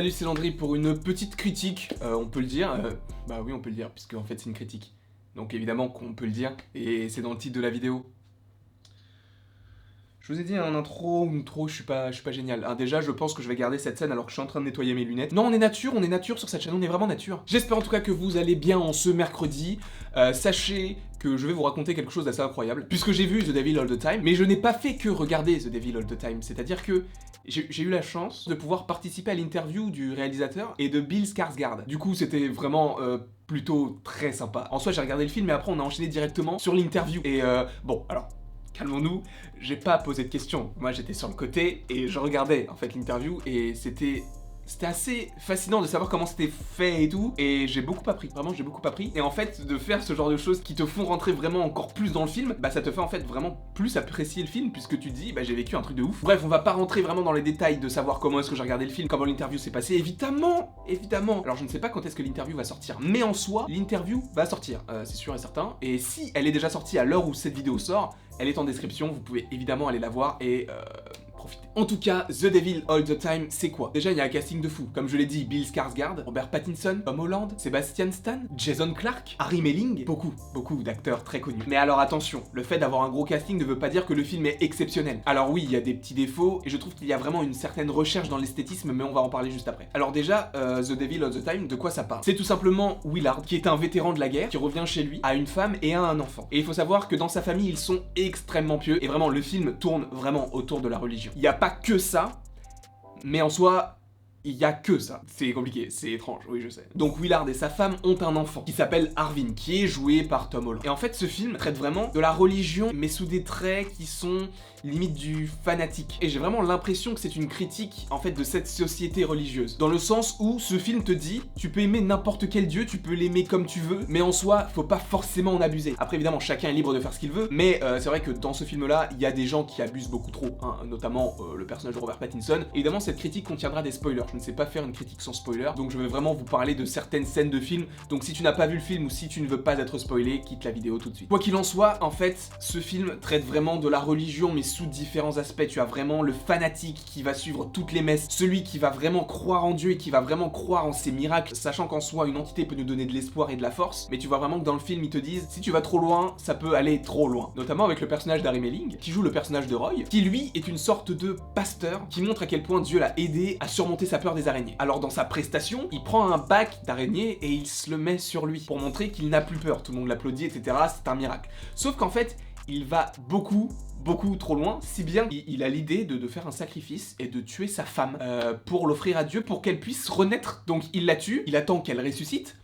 Salut, c'est Landry pour une petite critique, on peut le dire, bah oui on peut le dire, puisque en fait c'est une critique. Donc évidemment qu'on peut le dire, et c'est dans le titre de la vidéo. Je vous ai dit en intro ou outro, je suis pas génial. Déjà, je pense que je vais garder cette scène alors que je suis en train de nettoyer mes lunettes. Non, on est nature sur cette chaîne, on est vraiment nature. J'espère en tout cas que vous allez bien en ce mercredi. Sachez que je vais vous raconter quelque chose d'assez incroyable, puisque j'ai vu The Devil All the Time, mais je n'ai pas fait que regarder The Devil All the Time, c'est-à-dire que j'ai eu la chance de pouvoir participer à l'interview du réalisateur et de Bill Skarsgård. Du coup, c'était vraiment plutôt très sympa. En soi, j'ai regardé le film, mais après on a enchaîné directement sur l'interview. Et bon, alors... calmons-nous, j'ai pas posé de questions. Moi j'étais sur le côté et je regardais en fait l'interview et c'était assez fascinant de savoir comment c'était fait et tout, et j'ai beaucoup appris, vraiment j'ai beaucoup appris. Et en fait, de faire ce genre de choses qui te font rentrer vraiment encore plus dans le film, bah ça te fait en fait vraiment plus apprécier le film, puisque tu te dis, bah j'ai vécu un truc de ouf. Bref, on va pas rentrer vraiment dans les détails de savoir comment est-ce que j'ai regardé le film, comment l'interview s'est passée, évidemment. Alors je ne sais pas quand est-ce que l'interview va sortir, mais en soi, l'interview va sortir, c'est sûr et certain. Et si elle est déjà sortie à l'heure où cette vidéo sort, elle est en description, vous pouvez évidemment aller la voir et profiter. En tout cas, The Devil All the Time, c'est quoi? Déjà, il y a un casting de fou. Comme je l'ai dit, Bill Skarsgård, Robert Pattinson, Tom Holland, Sebastian Stan, Jason Clarke, Harry Melling, beaucoup d'acteurs très connus. Mais alors attention, le fait d'avoir un gros casting ne veut pas dire que le film est exceptionnel. Alors oui, il y a des petits défauts, et je trouve qu'il y a vraiment une certaine recherche dans l'esthétisme, mais on va en parler juste après. Alors déjà, The Devil All the Time, de quoi ça parle? C'est tout simplement Willard, qui est un vétéran de la guerre, qui revient chez lui, a une femme et a un enfant. Et il faut savoir que dans sa famille, ils sont extrêmement pieux, et vraiment, le film tourne vraiment autour de la religion. Il n'y a pas que ça, mais en soi, il y a que ça. C'est compliqué, c'est étrange, oui je sais. Donc Willard et sa femme ont un enfant qui s'appelle Arvin, qui est joué par Tom Holland. Et en fait ce film traite vraiment de la religion, mais sous des traits qui sont limite du fanatique. Et j'ai vraiment l'impression que c'est une critique en fait de cette société religieuse. Dans le sens où ce film te dit, tu peux aimer n'importe quel dieu, tu peux l'aimer comme tu veux, mais en soi, faut pas forcément en abuser. Après évidemment, chacun est libre de faire ce qu'il veut, mais c'est vrai que dans ce film-là, il y a des gens qui abusent beaucoup trop, hein, notamment le personnage de Robert Pattinson. Évidemment, cette critique contiendra des spoilers. Je ne sais pas faire une critique sans spoiler, donc je vais vraiment vous parler de certaines scènes de film. Donc si tu n'as pas vu le film ou si tu ne veux pas être spoilé, quitte la vidéo tout de suite. Quoi qu'il en soit, en fait, ce film traite vraiment de la religion, mais sous différents aspects. Tu as vraiment le fanatique qui va suivre toutes les messes, celui qui va vraiment croire en Dieu et qui va vraiment croire en ses miracles, sachant qu'en soi une entité peut nous donner de l'espoir et de la force, mais tu vois vraiment que dans le film ils te disent si tu vas trop loin, ça peut aller trop loin. Notamment avec le personnage d'Harry Melling, qui joue le personnage de Roy, qui lui est une sorte de pasteur qui montre à quel point Dieu l'a aidé à surmonter sa peur des araignées. Alors dans sa prestation, il prend un bac d'araignées et il se le met sur lui pour montrer qu'il n'a plus peur. Tout le monde l'applaudit, etc. C'est un miracle. Sauf qu'en fait, il va beaucoup trop loin, si bien qu'il a l'idée de faire un sacrifice et de tuer sa femme pour l'offrir à Dieu pour qu'elle puisse renaître. Donc il la tue, il attend qu'elle ressuscite,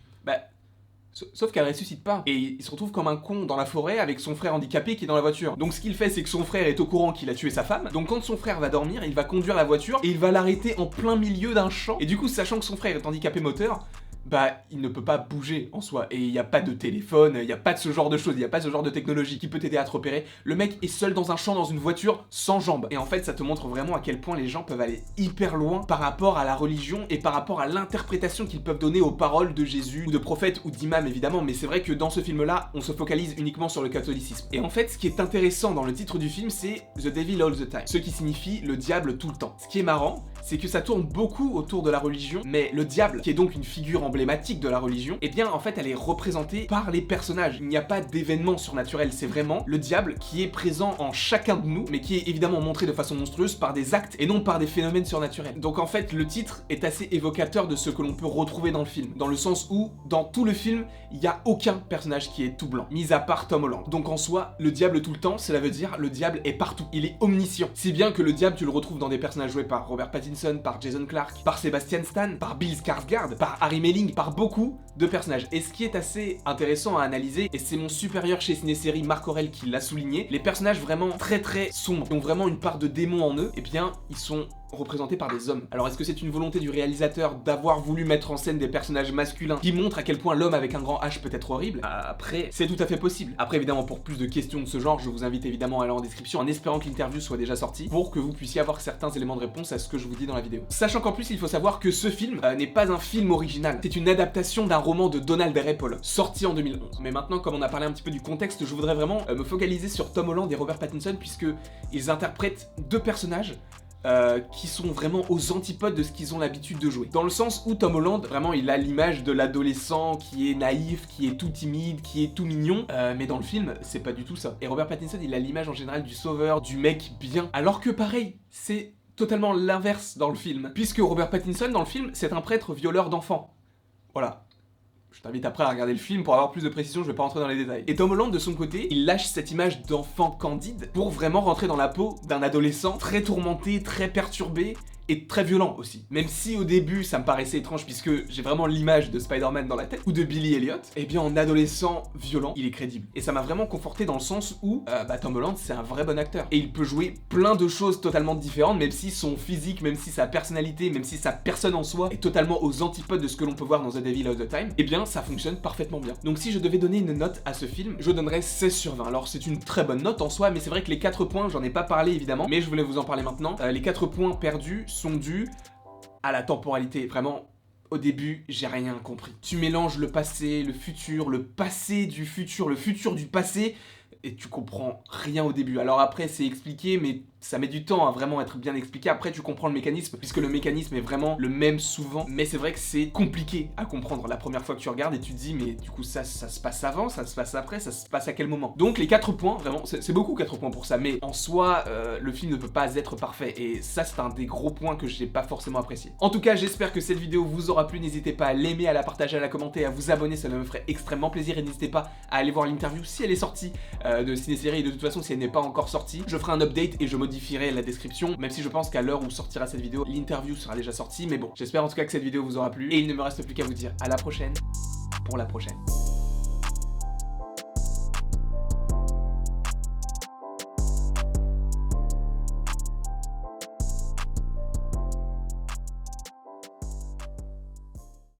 sauf qu'elle ressuscite pas. Et il se retrouve comme un con dans la forêt avec son frère handicapé qui est dans la voiture. Donc ce qu'il fait, c'est que son frère est au courant qu'il a tué sa femme. Donc quand son frère va dormir, il va conduire la voiture et il va l'arrêter en plein milieu d'un champ. Et du coup, sachant que son frère est handicapé moteur, il ne peut pas bouger en soi, et il n'y a pas de téléphone, il n'y a pas de ce genre de choses, il n'y a pas ce genre de technologie qui peut t'aider à te repérer. Le mec est seul dans un champ, dans une voiture, sans jambes. Et en fait, ça te montre vraiment à quel point les gens peuvent aller hyper loin par rapport à la religion et par rapport à l'interprétation qu'ils peuvent donner aux paroles de Jésus, ou de prophètes, ou d'imams évidemment, mais c'est vrai que dans ce film-là, on se focalise uniquement sur le catholicisme. Et en fait, ce qui est intéressant dans le titre du film, c'est The Devil All the Time, ce qui signifie le diable tout le temps. Ce qui est marrant, c'est que ça tourne beaucoup autour de la religion, mais le diable, qui est donc une figure emblématique de la religion, eh bien en fait elle est représentée par les personnages. Il n'y a pas d'événement surnaturel, c'est vraiment le diable qui est présent en chacun de nous, mais qui est évidemment montré de façon monstrueuse par des actes et non par des phénomènes surnaturels. Donc en fait le titre est assez évocateur de ce que l'on peut retrouver dans le film, dans le sens où dans tout le film, il n'y a aucun personnage qui est tout blanc, mis à part Tom Holland. Donc en soi, le diable tout le temps, cela veut dire le diable est partout, il est omniscient. Si bien que le diable tu le retrouves dans des personnages joués par Robert Pattinson, par Jason Clarke, par Sebastian Stan, par Bill Skarsgård, par Harry Melling, par beaucoup de personnages. Et ce qui est assez intéressant à analyser, et c'est mon supérieur chez Ciné-Série Marc Aurel qui l'a souligné, les personnages vraiment très sombres, qui ont vraiment une part de démon en eux, eh bien ils sont représentés par des hommes. Alors est-ce que c'est une volonté du réalisateur d'avoir voulu mettre en scène des personnages masculins qui montrent à quel point l'homme avec un grand H peut être horrible? Après, c'est tout à fait possible. Après évidemment, pour plus de questions de ce genre, je vous invite évidemment à aller en description en espérant que l'interview soit déjà sortie pour que vous puissiez avoir certains éléments de réponse à ce que je vous dis dans la vidéo. Sachant qu'en plus, il faut savoir que ce film n'est pas un film original. C'est une adaptation d'un roman de Donald Rapple, sorti en 2011. Mais maintenant, comme on a parlé un petit peu du contexte, je voudrais vraiment me focaliser sur Tom Holland et Robert Pattinson puisque ils interprètent deux personnages qui sont vraiment aux antipodes de ce qu'ils ont l'habitude de jouer. Dans le sens où Tom Holland, vraiment, il a l'image de l'adolescent qui est naïf, qui est tout timide, qui est tout mignon, mais dans le film, c'est pas du tout ça. Et Robert Pattinson, il a l'image en général du sauveur, du mec bien, alors que pareil, c'est totalement l'inverse dans le film, puisque Robert Pattinson, dans le film, c'est un prêtre violeur d'enfants. Voilà. Je t'invite après à regarder le film pour avoir plus de précision, je vais pas rentrer dans les détails. Et Tom Holland, de son côté, il lâche cette image d'enfant candide pour vraiment rentrer dans la peau d'un adolescent très tourmenté, très perturbé, et très violent aussi. Même si au début ça me paraissait étrange puisque j'ai vraiment l'image de Spider-Man dans la tête, ou de Billy Elliot, et bien en adolescent violent, il est crédible. Et ça m'a vraiment conforté dans le sens où Tom Holland c'est un vrai bon acteur. Et il peut jouer plein de choses totalement différentes, même si son physique, même si sa personnalité, même si sa personne en soi est totalement aux antipodes de ce que l'on peut voir dans The Devil All the Time, et bien ça fonctionne parfaitement bien. Donc si je devais donner une note à ce film, je donnerais 16 sur 20. Alors c'est une très bonne note en soi, mais c'est vrai que les 4 points, j'en ai pas parlé évidemment, mais je voulais vous en parler maintenant. Les 4 points perdus sont dus à la temporalité. Vraiment, au début, j'ai rien compris. Tu mélanges le passé, le futur, le passé du futur, le futur du passé, et tu comprends rien au début. Alors après, c'est expliqué, mais ça met du temps à vraiment être bien expliqué. Après, tu comprends le mécanisme, puisque le mécanisme est vraiment le même souvent. Mais c'est vrai que c'est compliqué à comprendre la première fois que tu regardes et tu te dis, mais du coup, ça se passe avant, ça se passe après, ça se passe à quel moment? Donc les 4 points, vraiment, c'est beaucoup 4 points pour ça. Mais en soi, le film ne peut pas être parfait. Et ça, c'est un des gros points que j'ai pas forcément apprécié. En tout cas, j'espère que cette vidéo vous aura plu. N'hésitez pas à l'aimer, à la partager, à la commenter, à vous abonner. Ça me ferait extrêmement plaisir. Et n'hésitez pas à aller voir l'interview si elle est sortie de Ciné-Série. Et de toute façon, si elle n'est pas encore sortie, je ferai un update et je modifierai la description, même si je pense qu'à l'heure où sortira cette vidéo, l'interview sera déjà sortie, mais bon, j'espère en tout cas que cette vidéo vous aura plu, et il ne me reste plus qu'à vous dire à la prochaine, pour la prochaine.